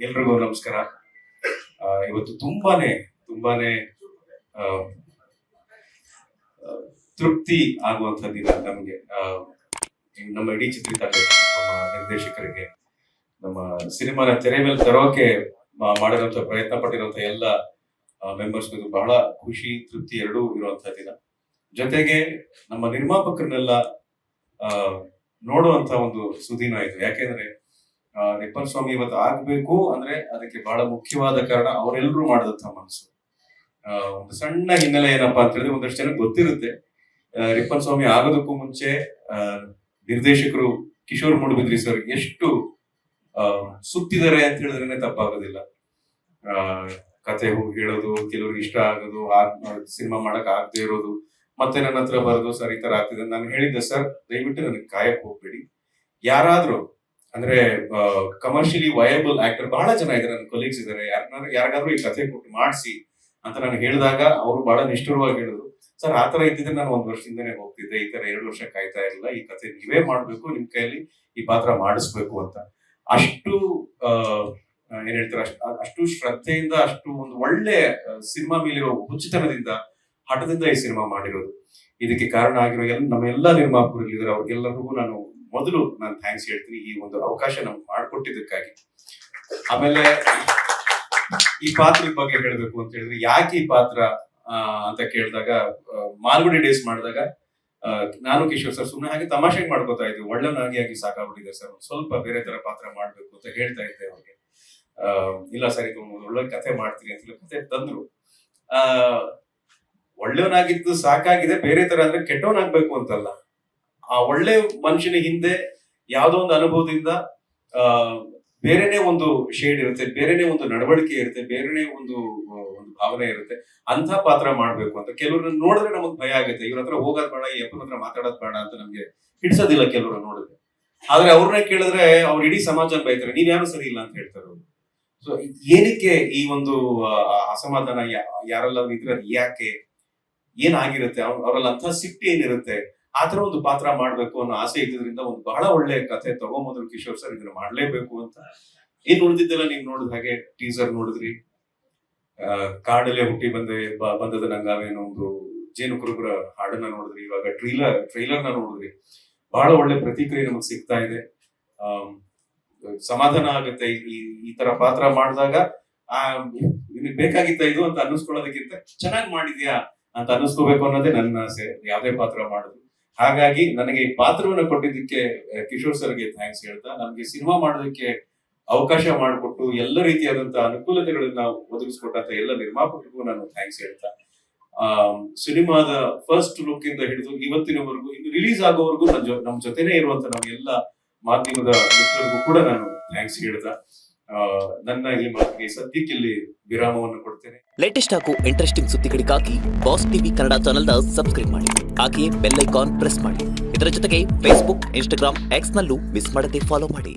ಎಲ್ರಿಗೂ ನಮಸ್ಕಾರ. ಇವತ್ತು ತುಂಬಾನೇ ಆ, ತೃಪ್ತಿ ಆಗುವಂತ ದಿನ ನಮಗೆ. ನಮ್ಮ ಇಡೀ ಚಿತ್ರತಂಡ, ನಮ್ಮ ನಿರ್ದೇಶಕರಿಗೆ, ನಮ್ಮ ಸಿನಿಮಾನ ತೆರೆ ಮೇಲೆ ತರೋಕೆ ಮಾಡಿರುವಂತ ಪ್ರಯತ್ನ ಪಟ್ಟಿರುವಂತ ಎಲ್ಲ ಮೆಂಬರ್ಸ್ ಬಹಳ ಖುಷಿ, ತೃಪ್ತಿ ಎರಡೂ ಇರುವಂತ ದಿನ. ಜೊತೆಗೆ ನಮ್ಮ ನಿರ್ಮಾಪಕರನ್ನೆಲ್ಲ ನೋಡುವಂತ ಒಂದು ಸುದಿನ ಇದು. ಯಾಕೆಂದ್ರೆ ರಿಪ್ಪನ್ ಸ್ವಾಮಿ ಇವತ್ತು ಆಗ್ಬೇಕು ಅಂದ್ರೆ ಅದಕ್ಕೆ ಬಹಳ ಮುಖ್ಯವಾದ ಕಾರಣ ಅವರೆಲ್ಲರೂ ಮಾಡಿದಂತ ಮನಸ್ಸು. ಒಂದು ಸಣ್ಣ ಹಿನ್ನೆಲೆ ಏನಪ್ಪಾ ಅಂತ ಹೇಳಿದ್ರೆ, ಒಂದಷ್ಟು ಜನಕ್ಕೆ ಗೊತ್ತಿರುತ್ತೆ, ರಿಪ್ಪನ್ ಸ್ವಾಮಿ ಆಗೋದಕ್ಕೂ ಮುಂಚೆ ನಿರ್ದೇಶಕರು ಕಿಶೋರ್ ಮೂಡುಬಿದ್ರಿ ಸರ್ ಎಷ್ಟು ಸುತ್ತಿದ್ದಾರೆ ಅಂತ ಹೇಳಿದ್ರೇನೆ ತಪ್ಪಾಗೋದಿಲ್ಲ. ಕತೆ ಹೇಳೋದು, ಕೆಲವ್ರಿಗೆ ಇಷ್ಟ ಆಗೋದು, ಸಿನಿಮಾ ಮಾಡಕ್ ಆಗದೆ ಇರೋದು, ಮತ್ತೆ ನನ್ನ ಹತ್ರ ಬರೋದು, ಸರ್ ಈ ತರ ಆಗ್ತಿದೆ. ನಾನು ಹೇಳಿದ್ದೆ, ಸರ್ ದಯವಿಟ್ಟು ನನಗೆ ಕಾಯಕ್ ಹೋಗ್ಬೇಡಿ, ಯಾರಾದ್ರೂ ಅಂದ್ರೆ ಕಮರ್ಷಿಯಲಿ ವಯಬಲ್ ಆಕ್ಟರ್ ಬಹಳ ಜನ ಇದ್ದಾರೆ, ನನ್ನ ಕೊಲೀಗ್ಸ್ ಇದ್ದಾರೆ, ಯಾರಿಗಾದ್ರೂ ಈ ಕಥೆ ಕೊಟ್ಟು ಮಾಡಿಸಿ ಅಂತ ನಾನು ಹೇಳಿದಾಗ ಅವರು ಬಹಳ ನಿಷ್ಠುರವಾಗಿ ಹೇಳಿದ್ರು, ಸರ್ ಆತರ ಇದ್ದಿದ್ರೆ ನಾನು 1 ವರ್ಷದಿಂದನೇ ಹೋಗ್ತಿದ್ದೆ, ಈ ತರ 2 ವರ್ಷ ಕಾಯ್ತಾ ಇರಲಿಲ್ಲ, ಈ ಕಥೆ ನೀವೇ ಮಾಡ್ಬೇಕು, ನಿಮ್ ಕೈಯಲ್ಲಿ ಈ ಪಾತ್ರ ಮಾಡಿಸ್ಬೇಕು ಅಂತ. ಅಷ್ಟು ಏನ್ ಹೇಳ್ತಾರೆ, ಅಷ್ಟು ಶ್ರದ್ಧೆಯಿಂದ, ಅಷ್ಟು ಒಂದು ಒಳ್ಳೆ ಸಿನಿಮಾ ಮೇಲಿರೋ ಹುಚ್ಚುತನದಿಂದ, ಹಠದಿಂದ ಈ ಸಿನಿಮಾ ಮಾಡಿರೋದು. ಇದಕ್ಕೆ ಕಾರಣ ಆಗಿರೋ ನಮ್ಮ ಎಲ್ಲಾ ನಿರ್ಮಾಪಕರಿದ್ದಾರೆ, ಅವ್ರಿಗೆಲ್ಲರಿಗೂ ನಾನು ಥ್ಯಾಂಕ್ಸ್ ಹೇಳ್ತೀನಿ, ಈ ಒಂದು ಅವಕಾಶ ನಮ್ಗೆ ಮಾಡಿಕೊಟ್ಟಿದ್ದಕ್ಕಾಗಿ. ಆಮೇಲೆ ಈ ಪಾತ್ರದ ಬಗ್ಗೆ ಹೇಳ್ಬೇಕು ಅಂತ ಹೇಳಿದ್ರೆ, ಯಾಕೆ ಈ ಪಾತ್ರ ಅಂತ ಕೇಳಿದಾಗ, ಮಾಲ್ಗುಡಿ ಡೇಸ್ ಮಾಡಿದಾಗ ನಾನು ಕಿಶೋರ್ ಸರ್ ಸುಮ್ಮನೆ ಹಾಗೆ ತಮಾಷೆಗೆ ಮಾಡ್ಕೋತಾ ಇದ್ವಿ, ಒಳ್ಳೆನಾಗಿ ಸಾಕಾಗ್ಬಿಟ್ಟಿದೆ ಸರ್, ಸ್ವಲ್ಪ ಬೇರೆ ತರ ಪಾತ್ರ ಮಾಡ್ಬೇಕು ಅಂತ ಹೇಳ್ತಾ ಇದ್ದೆ ಅವ್ರಿಗೆ. ಇಲ್ಲ ಸರ್, ಇದು ಒಳ್ಳೆ ಕಥೆ ಮಾಡ್ತೀನಿ ಅಂತ ಕಥೆ ತಂದ್ರು. ಒಳ್ಳೆಯವನಾಗಿದ್ದು ಸಾಕಾಗಿದೆ, ಬೇರೆ ತರ ಅಂದ್ರೆ ಕೆಟ್ಟವನಾಗ್ಬೇಕು ಅಂತಲ್ಲ. ಆ ಒಳ್ಳೆ ಮನುಷ್ಯನ ಹಿಂದೆ ಯಾವ್ದೋ ಒಂದು ಅನುಭವದಿಂದ ಬೇರೆನೆ ಒಂದು ಶೇಡ್ ಇರುತ್ತೆ, ಬೇರೆನೆ ಒಂದು ನಡವಳಿಕೆ ಇರುತ್ತೆ, ಬೇರೆನೆ ಒಂದು ಭಾವನೆ ಇರುತ್ತೆ. ಅಂತ ಪಾತ್ರ ಮಾಡ್ಬೇಕು ಅಂತ ಕೆಲವ್ರನ್ನ ನೋಡಿದ್ರೆ ನಮಗ್ ಭಯ ಆಗುತ್ತೆ, ಇವ್ರ ಹತ್ರ ಹೋಗೋದ್ ಬೇಡ, ಈ ಅಪ್ಪನ ಹತ್ರ ಮಾತಾಡೋದ್ ಬೇಡ ಅಂತ ನಮ್ಗೆ ಹಿಡ್ಸೋದಿಲ್ಲ ಕೆಲವ್ರ ನೋಡಿದ್ರೆ. ಆದ್ರೆ ಅವ್ರನ್ನೇ ಕೇಳಿದ್ರೆ ಅವ್ರು ಇಡೀ ಸಮಾಜ ಬೈತಾರೆ, ನೀವ್ ಯಾರು ಸರಿ ಇಲ್ಲ ಅಂತ ಹೇಳ್ತಾರೆ ಅವರು. ಸೊ ಏನಕ್ಕೆ ಈ ಒಂದು ಅಸಮಾಧಾನ ಯಾರೆಲ್ಲ ಇದ್ರೆ ಯಾಕೆ, ಏನಾಗಿರುತ್ತೆ, ಅವರಲ್ಲಿ ಅಂತ ಸಿಟ್ಟಿ ಏನಿರುತ್ತೆ, ಆತರ ಒಂದು ಪಾತ್ರ ಮಾಡ್ಬೇಕು ಅನ್ನೋ ಆಸೆ ಇದ್ದಿದ್ರಿಂದ ಒಂದು ಬಹಳ ಒಳ್ಳೆ ಕಥೆ ತಗೊಂಬಂದ್ರು ಕಿಶೋರ್ ಸರ್, ಇದನ್ನ ಮಾಡ್ಲೇಬೇಕು ಅಂತ. ಏನ್ ಉಳಿದಿದ್ದೆಲ್ಲ ನೀವ್ ನೋಡಿದ ಹಾಗೆ ಟೀಸರ್ ನೋಡಿದ್ರಿ, ಕಾಡಲ್ಲೇ ಹುಟ್ಟಿ ಬಂದದ ನಂಗಾವೇನೋ ಒಂದು ಜೇನು ಕುರುಬರ ಹಾಡನ್ನ ನೋಡಿದ್ರಿ, ಇವಾಗ ಟ್ರೈಲರ್ನ ನೋಡಿದ್ರಿ. ಬಹಳ ಒಳ್ಳೆ ಪ್ರತಿಕ್ರಿಯೆ ನಮಗ್ ಸಿಗ್ತಾ ಇದೆ. ಸಮಾಧಾನ ಆಗುತ್ತೆ ಈ ತರ ಪಾತ್ರ ಮಾಡಿದಾಗ. ನಿನಗೆ ಬೇಕಾಗಿತ್ತ ಇದು ಅಂತ ಅನ್ನಿಸ್ಕೊಳ್ಳೋದಕ್ಕಿಂತ ಚೆನ್ನಾಗಿ ಮಾಡಿದ್ಯಾ ಅಂತ ಅನ್ನಿಸ್ಕೋಬೇಕು ಅನ್ನೋದೇ ನನ್ನ ಆಸೆ, ಯಾವ್ದೇ ಪಾತ್ರ ಮಾಡಿದ್ರು. ಹಾಗಾಗಿ ನನಗೆ ಈ ಪಾತ್ರವನ್ನ ಕೊಟ್ಟಿದ್ದಕ್ಕೆ ಕಿಶೋರ್ ಸರ್ಗೆ ಥ್ಯಾಂಕ್ಸ್ ಹೇಳ್ತಾ, ನಮ್ಗೆ ಸಿನಿಮಾ ಮಾಡೋದಕ್ಕೆ ಅವಕಾಶ ಮಾಡಿಕೊಟ್ಟು ಎಲ್ಲ ರೀತಿಯಾದಂತಹ ಅನುಕೂಲತೆಗಳನ್ನ ಒದಗಿಸ್ಕೊಟ್ಟಂತ ಎಲ್ಲ ನಿರ್ಮಾಪಕರಿಗೂ ನಾನು ಥ್ಯಾಂಕ್ಸ್ ಹೇಳ್ತಾ, ಸಿನಿಮಾದ ಫಸ್ಟ್ ಲುಕ್ ಇಂದ ಹಿಡಿದು ಇವತ್ತಿನವರೆಗೂ, ಇನ್ನು ರಿಲೀಸ್ ಆಗೋವರೆಗೂ ನಮ್ ಜೊತೆನೇ ಇರುವಂತ ನಾವೆಲ್ಲ ಮಾಧ್ಯಮದ ಮಿತ್ರರಿಗೂ ಕೂಡ ನಾನು ಥ್ಯಾಂಕ್ಸ್ ಹೇಳ್ತಾ ನನ್ನ ಈ ಮಾತಿಗೆ ಸದ್ಯಕ್ಕೆ ಇಲ್ಲಿ ವಿರಾಮವನ್ನು ಕೊಡ್ತೇನೆ. ಲೇಟೆಸ್ಟ್ ಹಾಗೂ ಇಂಟ್ರೆಸ್ಟಿಂಗ್ ಸುದ್ದಿಗಳಿಗಾಗಿ ಬಾಸ್ ಟಿವಿ ಕನ್ನಡ ಚಾನೆಲ್ನ ಸಬ್ಸ್ಕ್ರೈಬ್ ಮಾಡಿ, ಹಾಗೆಯೇ ಬೆಲ್ ಐಕಾನ್ ಪ್ರೆಸ್ ಮಾಡಿ. ಇದರ ಜೊತೆಗೆ ಫೇಸ್ಬುಕ್, ಇನ್ಸ್ಟಾಗ್ರಾಮ್, ಎಕ್ಸ್ ನಲ್ಲೂ ಮಿಸ್ ಮಾಡದೆ ಫಾಲೋ ಮಾಡಿ.